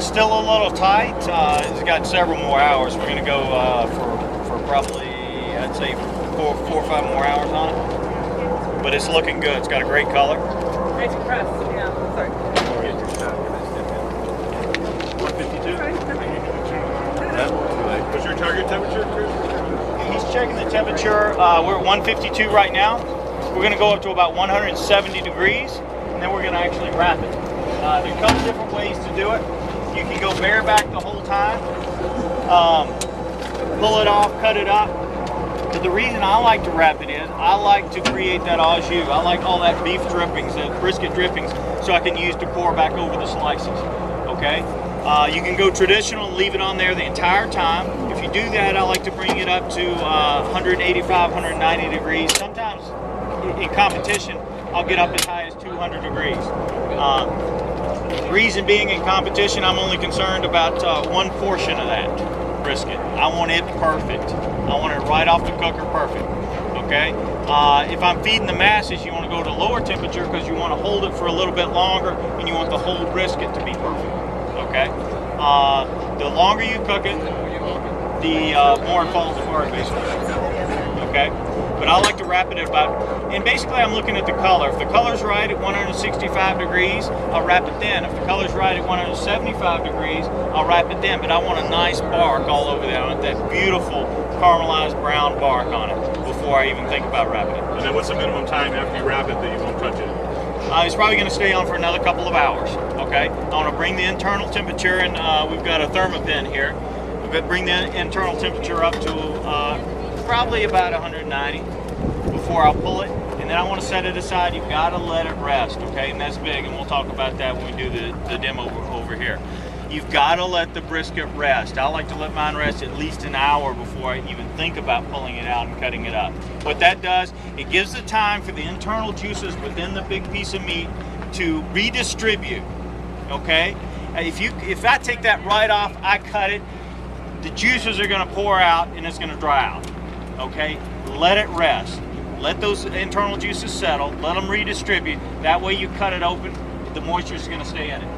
still a little tight. It's got several more hours. We're going to go for probably, I'd say, four or 5 more hours on it. But it's looking good. It's got a great color. Nice crust, yeah. Sorry. 152? What's your target temperature, Chris? He's checking the temperature. We're at 152 right now. We're going to go up to about 170 degrees, and then we're going to actually wrap it. There are a couple different ways to do it. You can go bareback the whole time, pull it off, cut it up. But the reason I like to wrap it is I like to create that au jus. I like all that beef drippings, that brisket drippings, so I can use to pour back over the slices. Okay? You can go traditional and leave it on there the entire time. If you do that, I like to bring it up to 185, 190 degrees. Sometimes in competition, I'll get up as high as 200 degrees. Reason being, in competition, I'm only concerned about one portion of that brisket. I want it perfect. I want it right off the cooker perfect. Okay? If I'm feeding the masses, you want to go to lower temperature because you want to hold it for a little bit longer and you want the whole brisket to be perfect. Okay? The longer you cook it, the more it falls apart, basically. Okay? But I like to wrap it at about, and basically I'm looking at the color. If the color's right at 165 degrees, I'll wrap it then. If the color's right at 175 degrees, I'll wrap it then. But I want a nice bark all over there. I want that beautiful caramelized brown bark on it before I even think about wrapping it. And then what's the minimum time after you wrap it that you won't touch it? It's probably going to stay on for another couple of hours. Okay? I want to bring the internal temperature, and we've got a thermopin here. We're going to bring the internal temperature up to probably about 190 before I'll pull it, and then I want to set it aside. You've got to let it rest, okay? And that's big, and we'll talk about that when we do the demo over here. You've got to let the brisket rest. I like to let mine rest at least an hour before I even think about pulling it out and cutting it up. What that does, it gives the time for the internal juices within the big piece of meat to redistribute, okay? If I take that right off, I cut it, the juices are going to pour out and it's going to dry out. Okay, let it rest. Let those internal juices settle. Let them redistribute. That way you cut it open, the moisture is going to stay in it.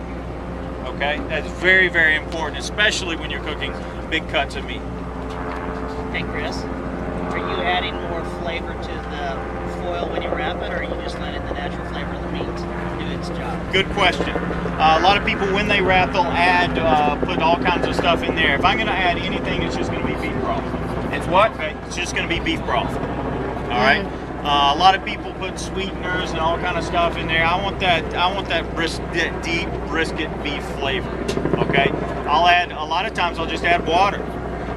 Okay, that's very, very important, especially when you're cooking big cuts of meat. Hey Chris, are you adding more flavor to the foil when you wrap it, or are you just letting the natural flavor of the meat do its job? Good question. A lot of people, when they wrap, they'll add, put all kinds of stuff in there. If I'm going to add anything, it's just going to be beef broth. It's what? Okay, it's just going to be beef broth. All right. A lot of people put sweeteners and all kind of stuff in there. I want that deep brisket beef flavor. Okay. I'll add, a lot of times I'll just add water,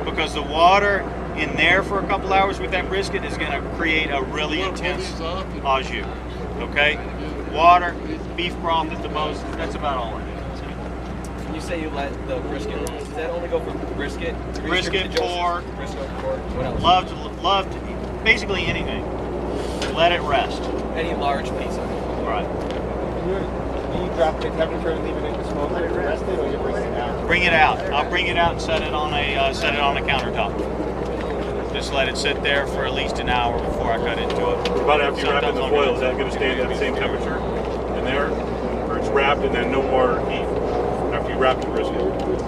because the water in there for a couple hours with that brisket is going to create a really intense au jus. Okay. Water, beef broth at the most. That's about all I do. You say you let the brisket roast. Does that only go for brisket? Brisket, pork. Brisket, pork. What else? Love basically anything. Let it rest. Any large piece of it. Right. Do you drop the temperature and leave it in the smoke and rest it, or you bring it out? Bring it out. I'll bring it out and set it on a countertop. Just let it sit there for at least an hour before I cut into it. About after you wrap in the foil, is that going to stay at that same temperature in there? Or it's wrapped and then no more heat after you wrap the brisket?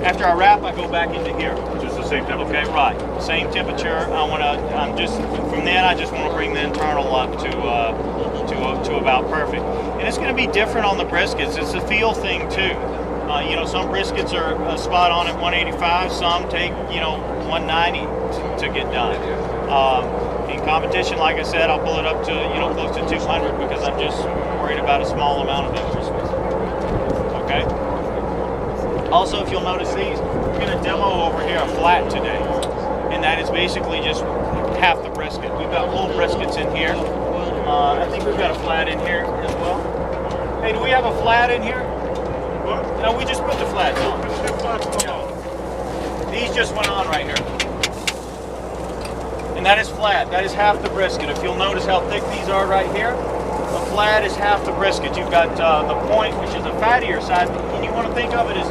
After I wrap, I go back into here. Just the same temperature? Okay, right. Same temperature. From then I just want to bring the internal up to about perfect. And it's going to be different on the briskets. It's a feel thing too. Some briskets are spot on at 185. Some take, 190 to get done. In competition, like I said, I'll pull it up to, close to 200 because I'm just worried about a small amount of interest. Okay? Also, if you'll notice these, we're going to demo over here a flat today. And that is basically just half the brisket. We've got whole briskets in here. I think we've got a flat in here as well. Hey, do we have a flat in here? What? No, we just put the flats on. These just went on right here. And that is flat. That is half the brisket. If you'll notice how thick these are right here, the flat is half the brisket. You've got the point, which is the fattier side, and you want to think of it as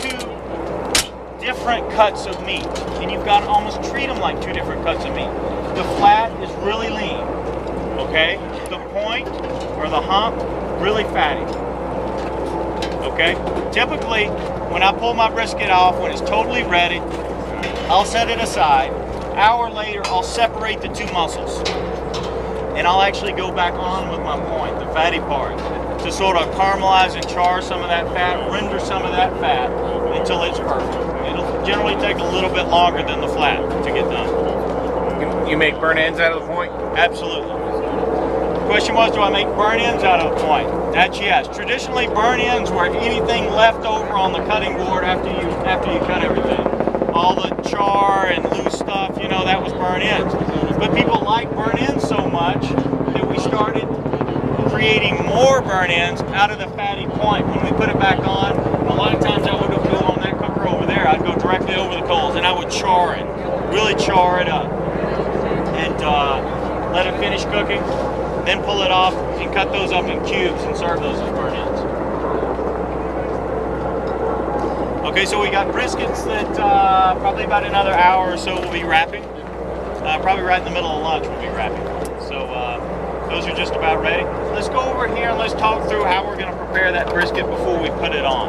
two different cuts of meat. And you've got to almost treat them like two different cuts of meat. The flat is really lean, okay? The point, or the hump, really fatty. Okay? Typically, When I pull my brisket off, when it's totally ready, I'll set it aside. Hour later, I'll separate the two muscles. And I'll actually go back on with my point, the fatty part, to sort of caramelize and char some of that fat, render some of that fat until it's perfect. It'll generally take a little bit longer than the flat to get done. You make burn ends out of the point? Absolutely. The question was, do I make burn ends out of the point? That's yes. Traditionally, burn ends were anything left over on the cutting board after you cut everything. All the char and loose stuff, you know, that was burn ends. But people like burn ends so much that we started creating more burn ends out of the fatty point. When we put it back on, a lot of times I would go on that cooker over there. I'd go directly over the coals and I would char it, really char it up, and let it finish cooking. Then pull it off and cut those up in cubes and serve those as burn ends. Okay, so we got briskets that probably about another hour or so we'll be wrapping. Probably right in the middle of lunch we'll be wrapping. So those are just about ready. Let's go over here and let's talk through how we're going to prepare that brisket before we put it on.